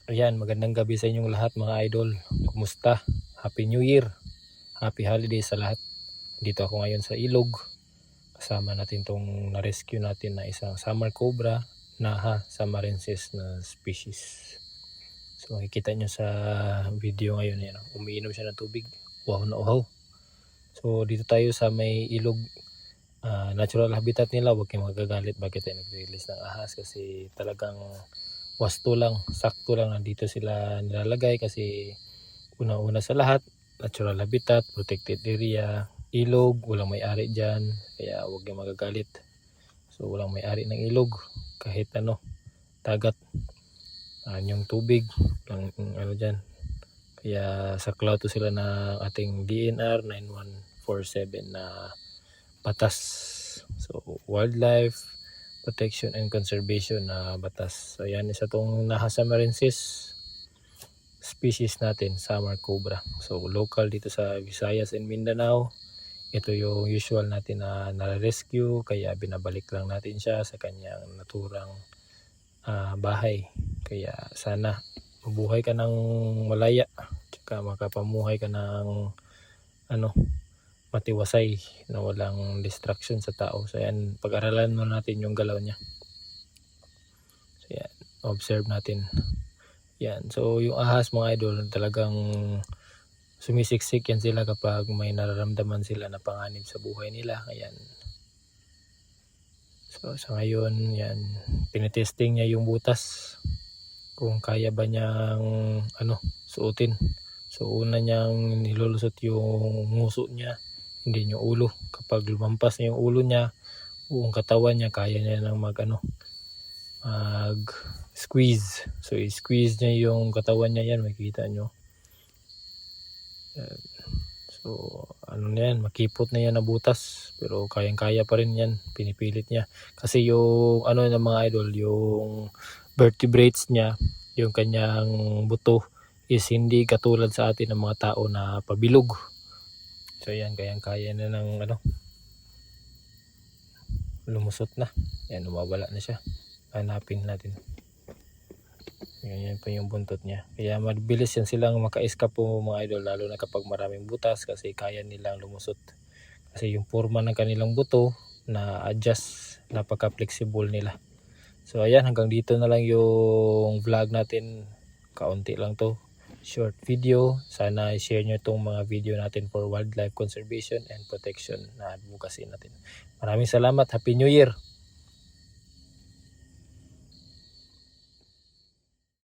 Ayan, magandang gabi sa inyong lahat mga idol. Kumusta? Happy New Year. Happy holidays sa lahat. Dito ako ngayon sa ilog. Kasama natin tong na-rescue natin na isang summer cobra na samarensis na species. So makikita nyo sa video ngayon yan. Umiinom siya ng tubig. Wow na uhaw. So dito tayo sa may ilog. Natural habitat nila. Huwag kayong magagalit bakit tayo nag-release ng ahas kasi talagang wasto lang, sakto lang nandito sila nilalagay kasi una-una sa lahat, natural habitat, protected area, ilog, walang may-ari dyan, kaya huwag yung magagalit. So walang may-ari ng ilog, kahit ano, dagat, yung tubig, ano dyan. Kaya saklaw to sila ng ating DNR 9147 na batas. So wildlife protection and conservation na batas. So yan, isa tong Nahasamarensis species natin, summer cobra. So local dito sa Visayas and Mindanao. Ito yung usual natin na na-rescue, kaya binabalik lang natin siya sa kanyang naturang bahay. Kaya sana mabuhay ka ng malaya, tsaka makapamuhay ka ng matiwasay na walang distraction sa tao. So yan, pag-aralan mo natin yung galaw niya. So yan, observe natin. Yan, so yung ahas mga idol, talagang sumisiksik yan sila kapag may nararamdaman sila na panganib sa buhay nila. Ayan. So sa ngayon, yan, tinitesting niya yung butas kung kaya ba niyang suotin. So una niyang nilulusot yung nguso niya, hindi yung ulo. Kapag lumampas na yung ulo niya, buong katawan niya, kaya niya nang mag-squeeze. So i-squeeze niya yung katawan niya, yan, makikita nyo. So ano na yan, makipot na yan na butas, pero kayang-kaya pa rin yan, pinipilit niya. Kasi yung ng mga idol, yung vertebrates niya, yung kanyang buto is hindi katulad sa atin ng mga tao na pabilog. So yan, kayang-kaya na ng lumusot na. Yan, lumawala na siya. Hanapin natin. Yan pa yung buntot niya. Kaya mabilis yan silang maka-escape po mga idol, lalo na kapag maraming butas kasi kaya nilang lumusot. Kasi yung forma ng kanilang buto na adjust, napaka-flexible nila. So ayan, hanggang dito na lang yung vlog natin. Kaunti lang to. Short video. Sana i-share nyo itong mga video natin for wildlife conservation and protection na advocacy natin. Maraming salamat. Happy New Year!